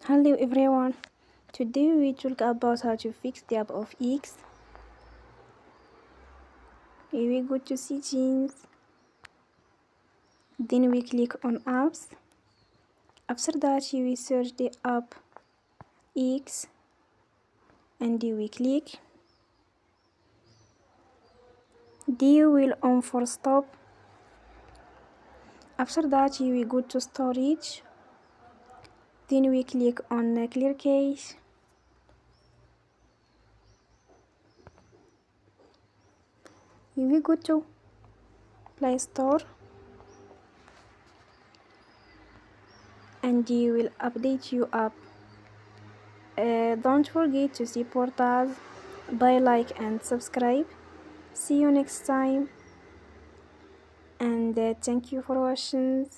Hello everyone, today we talk about how to fix the app of X. We go to settings, then we click on apps. After that we search the app X and we click. They will on for stop. After that we go to storage, then we click on clear cache. We go to Play Store and you will update your app. Don't forget to support us by like and subscribe. See you next time and thank you for watching.